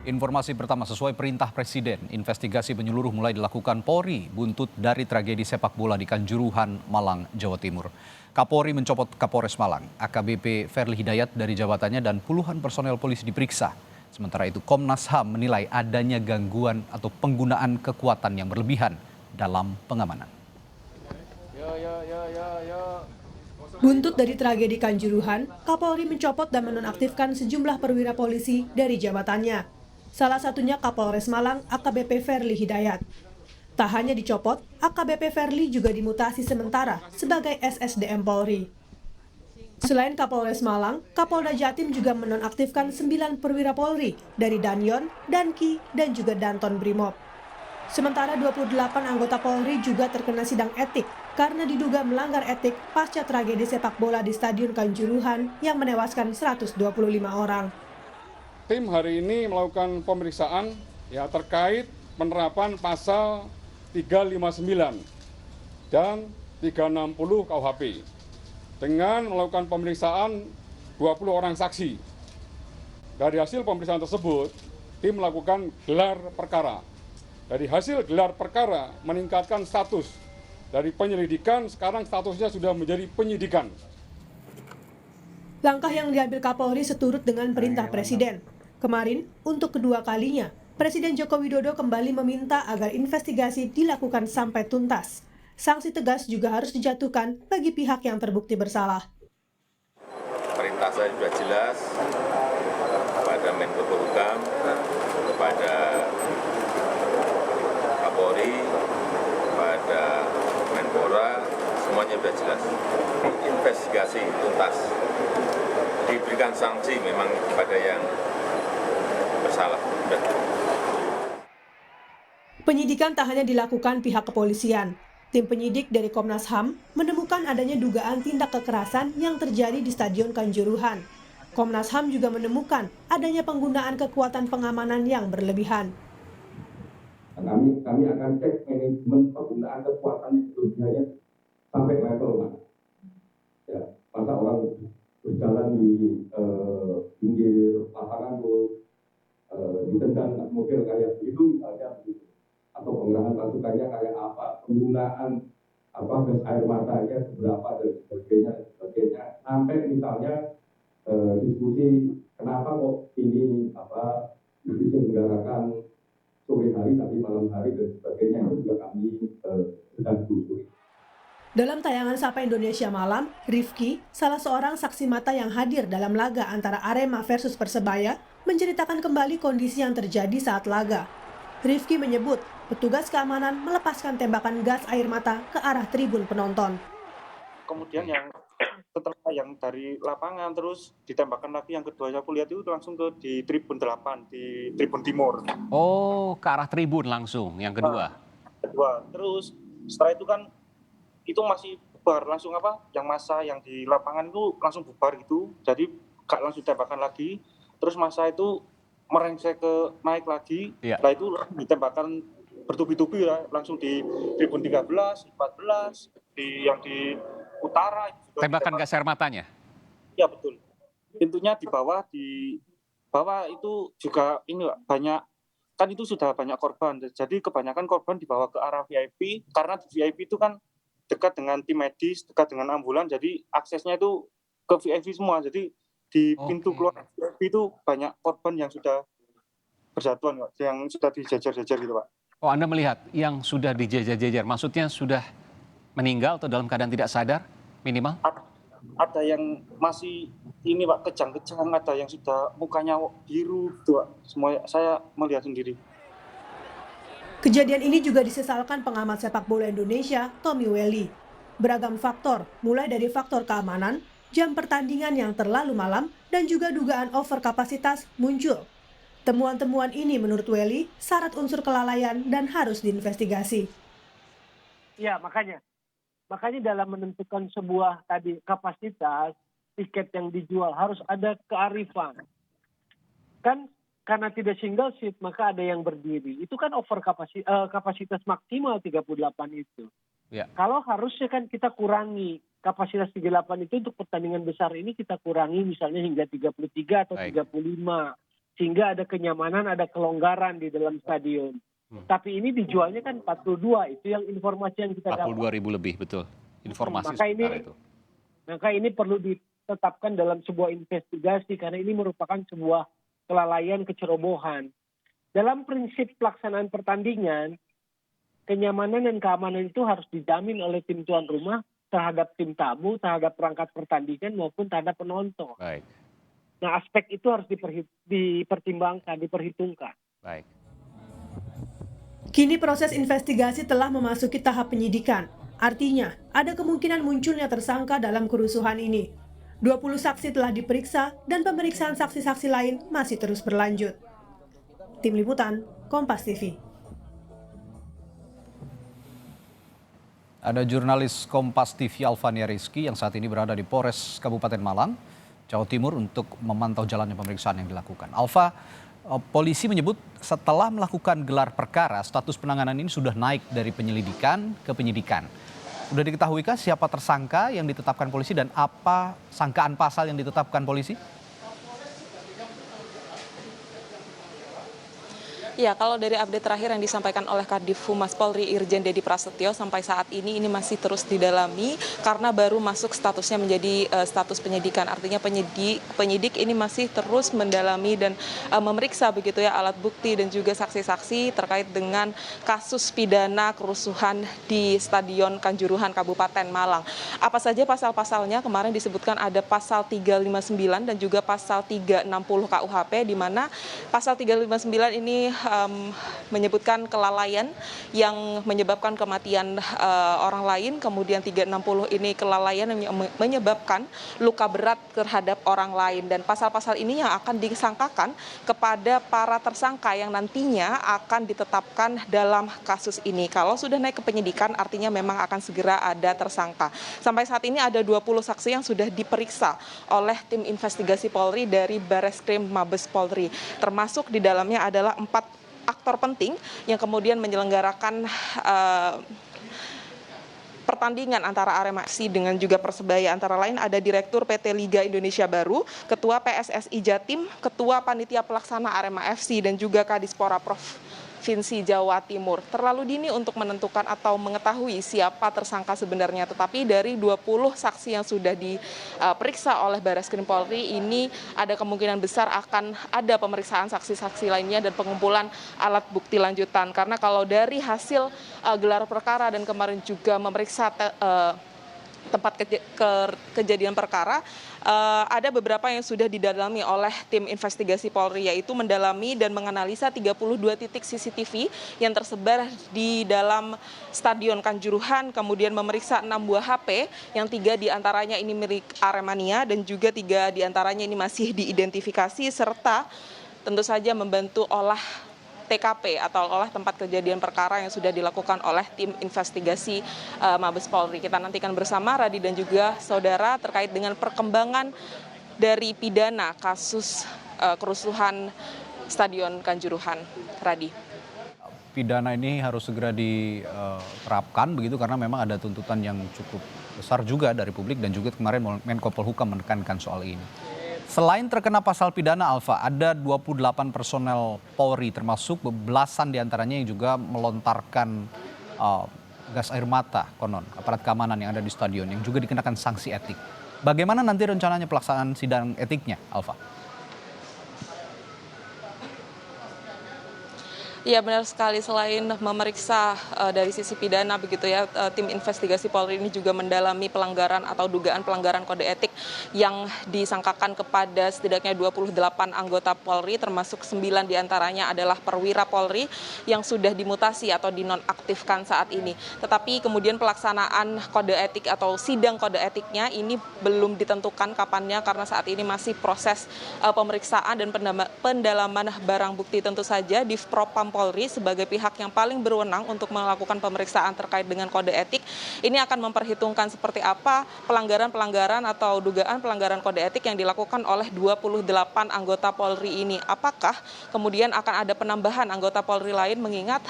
Informasi pertama, sesuai perintah Presiden, investigasi menyeluruh mulai dilakukan Polri buntut dari tragedi sepak bola di Kanjuruhan, Malang, Jawa Timur. Kapolri mencopot Kapolres Malang, AKBP Ferly Hidayat dari jabatannya dan puluhan personel polisi diperiksa. Sementara itu Komnas HAM menilai adanya gangguan atau penggunaan kekuatan yang berlebihan dalam pengamanan. Buntut dari tragedi Kanjuruhan, Kapolri mencopot dan menonaktifkan sejumlah perwira polisi dari jabatannya. Salah satunya Kapolres Malang AKBP Ferly Hidayat. Tak hanya dicopot, AKBP Ferly juga dimutasi sementara sebagai SSDM Polri. Selain Kapolres Malang, Kapolda Jatim juga menonaktifkan 9 perwira Polri dari Danyon, Danki, dan juga Danton Brimob. Sementara 28 anggota Polri juga terkena sidang etik karena diduga melanggar etik pasca tragedi sepak bola di Stadion Kanjuruhan yang menewaskan 125 orang. Tim hari ini melakukan pemeriksaan terkait penerapan pasal 359 dan 360 KUHP dengan melakukan pemeriksaan 20 orang saksi. Dari hasil pemeriksaan tersebut, tim melakukan gelar perkara. Dari hasil gelar perkara meningkatkan status dari penyelidikan, sekarang statusnya sudah menjadi penyidikan. Langkah yang diambil Kapolri seturut dengan perintah Presiden. Kemarin, untuk kedua kalinya, Presiden Joko Widodo kembali meminta agar investigasi dilakukan sampai tuntas. Sanksi tegas juga harus dijatuhkan bagi pihak yang terbukti bersalah. Perintah saya sudah jelas kepada Menko Polhukam, kepada Kapolri, kepada Menpora, semuanya sudah jelas. Investigasi tuntas, diberikan sanksi memang kepada yang bersalah. Penyidikan tak hanya dilakukan pihak kepolisian. Tim penyidik dari Komnas HAM menemukan adanya dugaan tindak kekerasan yang terjadi di Stadion Kanjuruhan. Komnas HAM juga menemukan adanya penggunaan kekuatan pengamanan yang berlebihan. Kami akan cek manajemen penggunaan kekuatan yang berlebihannya sampai level mana. Ya, masa orang berjalan di pinggir lapangan ditendang mobil kayak begitu misalnya begitu, atau pengerahan pasukannya kayak apa, penggunaan gas air matanya seberapa dan sebagainya, sampai misalnya diskusi kenapa kok ini diselenggarakan sore hari tapi malam hari dan sebagainya, itu juga kami sedang telusuri. Dalam tayangan Sapa Indonesia Malam, Rifki, salah seorang saksi mata yang hadir dalam laga antara Arema versus Persebaya, menceritakan kembali kondisi yang terjadi saat laga. Rifki menyebut petugas keamanan melepaskan tembakan gas air mata ke arah tribun penonton. Kemudian yang setelah yang dari lapangan terus ditembakkan lagi, yang kedua aku lihat itu langsung di tribun 8, di tribun timur. Oh, ke arah tribun langsung yang kedua. Terus setelah itu kan itu masih bubar langsung yang masa yang di lapangan itu langsung bubar gitu, jadi gak langsung tembakan lagi. Terus masa itu merengsek ke naik lagi, Setelah itu ditembakkan bertubi-tubi langsung di tribun 13, 14, yang di utara. Tembakan gas air matanya? Ya betul. Pintunya di bawah itu juga ini banyak, kan itu sudah banyak korban, jadi kebanyakan korban dibawa ke arah VIP, karena di VIP itu kan dekat dengan tim medis, dekat dengan ambulan, jadi aksesnya itu ke VIP semua. Jadi di pintu keluar VIP itu banyak korban yang sudah berjatuhan, Pak, yang sudah dijejer-jejer gitu, Pak. Oh, Anda melihat yang sudah dijejer-jejer, maksudnya sudah meninggal atau dalam keadaan tidak sadar minimal? Ada yang masih ini, Pak, kejang-kejang, ada yang sudah mukanya biru gitu, Pak. Semua saya melihat sendiri. Kejadian ini juga disesalkan pengamat sepak bola Indonesia, Tommy Welly. Beragam faktor, mulai dari faktor keamanan, jam pertandingan yang terlalu malam, dan juga dugaan over kapasitas muncul. Temuan-temuan ini menurut Welly syarat unsur kelalaian dan harus diinvestigasi. Ya, makanya dalam menentukan sebuah kapasitas tiket yang dijual harus ada kearifan. Kan karena tidak single seat maka ada yang berdiri. Itu kan over kapasitas maksimal 38 itu. Ya. Kalau harusnya kan kita kurangi kapasitas 38 itu untuk pertandingan besar ini, kita kurangi misalnya hingga 33 atau 35. sehingga ada kenyamanan, ada kelonggaran di dalam stadion. Tapi ini dijualnya kan 42, itu yang informasi yang kita dapat. 42.000 lebih, betul. Informasi Maka sebentar itu. Maka ini perlu ditetapkan dalam sebuah investigasi karena ini merupakan sebuah kelalaian, kecerobohan. Dalam prinsip pelaksanaan pertandingan, kenyamanan dan keamanan itu harus dijamin oleh tim tuan rumah terhadap tim tamu, terhadap perangkat pertandingan maupun terhadap penonton. Baik. Nah, aspek itu harus dipertimbangkan, diperhitungkan. Baik. Kini proses investigasi telah memasuki tahap penyidikan. Artinya, ada kemungkinan munculnya tersangka dalam kerusuhan ini. 20 saksi telah diperiksa dan pemeriksaan saksi-saksi lain masih terus berlanjut. Tim Liputan, Kompas TV. Ada jurnalis Kompas TV Alfania Rizky yang saat ini berada di Polres Kabupaten Malang, Jawa Timur untuk memantau jalannya pemeriksaan yang dilakukan. Alfa, polisi menyebut setelah melakukan gelar perkara, status penanganan ini sudah naik dari penyelidikan ke penyidikan. Sudah diketahuikah siapa tersangka yang ditetapkan polisi dan apa sangkaan pasal yang ditetapkan polisi? Ya, kalau dari update terakhir yang disampaikan oleh Kadif Humas Polri Irjen Dedi Prasetyo sampai saat ini masih terus didalami karena baru masuk statusnya menjadi status penyidikan. Artinya penyidik ini masih terus mendalami dan memeriksa begitu ya alat bukti dan juga saksi-saksi terkait dengan kasus pidana kerusuhan di Stadion Kanjuruhan Kabupaten Malang. Apa saja pasal-pasalnya? Kemarin disebutkan ada pasal 359 dan juga pasal 360 KUHP, di mana pasal 359 ini menyebutkan kelalaian yang menyebabkan kematian orang lain, kemudian 360 ini kelalaian yang menyebabkan luka berat terhadap orang lain, dan pasal-pasal ini yang akan disangkakan kepada para tersangka yang nantinya akan ditetapkan dalam kasus ini. Kalau sudah naik ke penyidikan artinya memang akan segera ada tersangka. Sampai saat ini ada 20 saksi yang sudah diperiksa oleh tim investigasi Polri dari Bareskrim Mabes Polri, termasuk di dalamnya adalah 4 aktor penting yang kemudian menyelenggarakan pertandingan antara Arema FC dengan juga Persebaya. Antara lain ada Direktur PT Liga Indonesia Baru, Ketua PSSI Jatim, Ketua Panitia Pelaksana Arema FC, dan juga Kadispora Provinsi Jawa Timur. Terlalu dini untuk menentukan atau mengetahui siapa tersangka sebenarnya, tetapi dari 20 saksi yang sudah diperiksa oleh Bareskrim Polri ini ada kemungkinan besar akan ada pemeriksaan saksi-saksi lainnya dan pengumpulan alat bukti lanjutan. Karena kalau dari hasil gelar perkara dan kemarin juga memeriksa tempat kejadian perkara, ada beberapa yang sudah didalami oleh tim investigasi Polri, yaitu mendalami dan menganalisa 32 titik CCTV yang tersebar di dalam Stadion Kanjuruhan, kemudian memeriksa 6 buah HP, yang 3 diantaranya ini milik Aremania dan juga 3 diantaranya ini masih diidentifikasi, serta tentu saja membantu olah TKP atau olah tempat kejadian perkara yang sudah dilakukan oleh tim investigasi Mabes Polri. Kita nantikan bersama Radi dan juga saudara terkait dengan perkembangan dari pidana kasus kerusuhan Stadion Kanjuruhan. Radi. Pidana ini harus segera diterapkan begitu karena memang ada tuntutan yang cukup besar juga dari publik dan juga kemarin Menko Polhukam menekankan soal ini. Selain terkena pasal pidana, Alfa, ada 28 personel Polri termasuk belasan diantaranya yang juga melontarkan gas air mata, konon aparat keamanan yang ada di stadion yang juga dikenakan sanksi etik. Bagaimana nanti rencananya pelaksanaan sidang etiknya, Alfa? Ya, benar sekali. Selain memeriksa dari sisi pidana begitu ya, tim investigasi Polri ini juga mendalami pelanggaran atau dugaan pelanggaran kode etik yang disangkakan kepada setidaknya 28 anggota Polri, termasuk 9 diantaranya adalah perwira Polri yang sudah dimutasi atau dinonaktifkan saat ini. Tetapi kemudian pelaksanaan kode etik atau sidang kode etiknya ini belum ditentukan kapannya karena saat ini masih proses pemeriksaan dan pendalaman barang bukti. Tentu saja di Propam Polri sebagai pihak yang paling berwenang untuk melakukan pemeriksaan terkait dengan kode etik ini akan memperhitungkan seperti apa pelanggaran-pelanggaran atau dugaan pelanggaran kode etik yang dilakukan oleh 28 anggota Polri ini. Apakah kemudian akan ada penambahan anggota Polri lain mengingat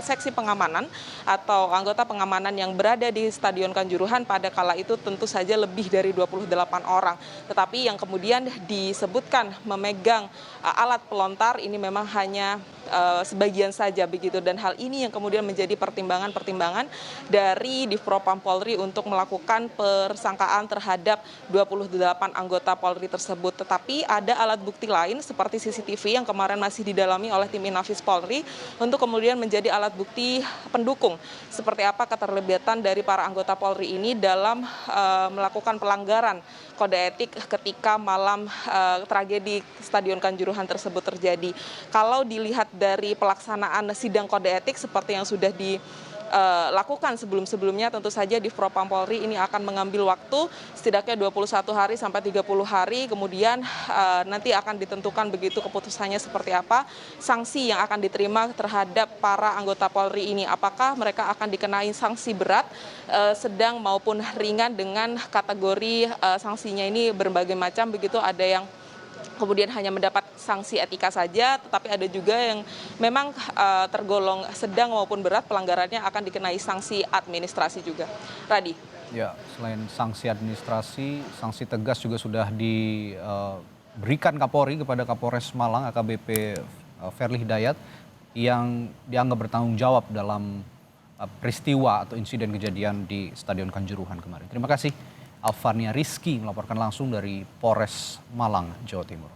seksi pengamanan atau anggota pengamanan yang berada di Stadion Kanjuruhan pada kala itu tentu saja lebih dari 28 orang. Tetapi yang kemudian disebutkan memegang alat pelontar ini memang hanya sebagian saja begitu, dan hal ini yang kemudian menjadi pertimbangan dari Divpropam Polri untuk melakukan persangkaan terhadap 28 anggota Polri tersebut. Tetapi ada alat bukti lain seperti CCTV yang kemarin masih didalami oleh tim Inafis Polri untuk kemudian menjadi alat bukti pendukung seperti apa keterlibatan dari para anggota Polri ini dalam melakukan pelanggaran kode etik ketika malam tragedi Stadion Kanjuruhan tersebut terjadi. Kalau dilihat dari pelaksanaan sidang kode etik seperti yang sudah dilakukan sebelum-sebelumnya, tentu saja Divpropam Polri ini akan mengambil waktu setidaknya 21 hari sampai 30 hari, kemudian nanti akan ditentukan begitu keputusannya seperti apa, sanksi yang akan diterima terhadap para anggota Polri ini. Apakah mereka akan dikenai sanksi berat, sedang maupun ringan, dengan kategori sanksinya ini berbagai macam begitu. Ada yang kemudian hanya mendapat sanksi etika saja, tetapi ada juga yang memang tergolong sedang maupun berat pelanggarannya akan dikenai sanksi administrasi juga. Radi. Ya, selain sanksi administrasi, sanksi tegas juga sudah diberikan Kapolri kepada Kapolres Malang AKBP Ferly Hidayat yang dianggap bertanggung jawab dalam peristiwa atau insiden kejadian di Stadion Kanjuruhan kemarin. Terima kasih. Alvania Rizky melaporkan langsung dari Polres Malang, Jawa Timur.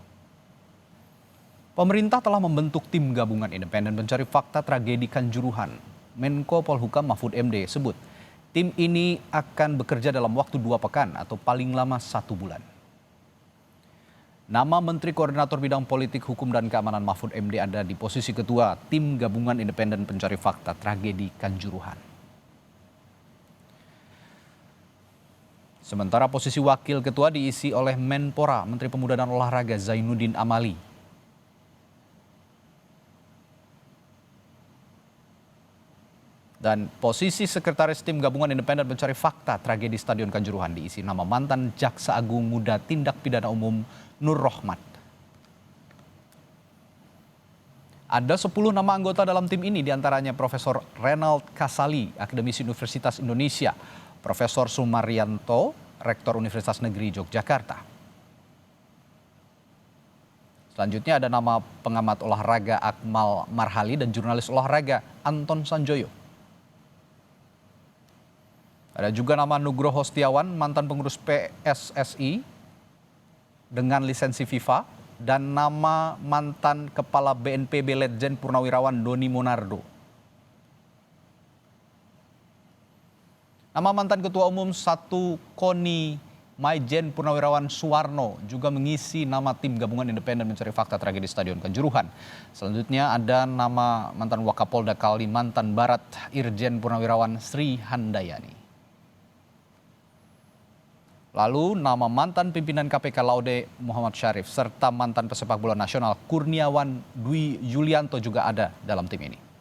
Pemerintah telah membentuk tim gabungan independen pencari fakta tragedi Kanjuruhan. Menko Polhukam Mahfud MD sebut tim ini akan bekerja dalam waktu 2 pekan atau paling lama 1 bulan. Nama Menteri Koordinator Bidang Politik, Hukum, dan Keamanan Mahfud MD ada di posisi ketua tim gabungan independen pencari fakta tragedi Kanjuruhan. Sementara posisi wakil ketua diisi oleh Menpora, Menteri Pemuda dan Olahraga Zainuddin Amali. Dan posisi sekretaris tim gabungan independen pencari fakta tragedi Stadion Kanjuruhan diisi nama mantan Jaksa Agung Muda Tindak Pidana Umum Nur Rohmat. Ada 10 nama anggota dalam tim ini, diantaranya Profesor Renald Kasali, akademisi Universitas Indonesia, Profesor Sumaryanto, Rektor Universitas Negeri Yogyakarta. Selanjutnya ada nama pengamat olahraga Akmal Marhali dan jurnalis olahraga Anton Sanjoyo. Ada juga nama Nugroho Setiawan, mantan pengurus PSSI dengan lisensi FIFA, dan nama mantan Kepala BNPB Letjen Purnawirawan Doni Monardo. Nama mantan Ketua Umum 1 KONI Maijen Purnawirawan Suwarno juga mengisi nama tim gabungan independen mencari fakta tragedi Stadion Kanjuruhan. Selanjutnya ada nama mantan Wakapolda Kalimantan Barat Irjen Purnawirawan Sri Handayani. Lalu nama mantan pimpinan KPK Laude Muhammad Syarif serta mantan pesepak bola nasional Kurniawan Dwi Yulianto juga ada dalam tim ini.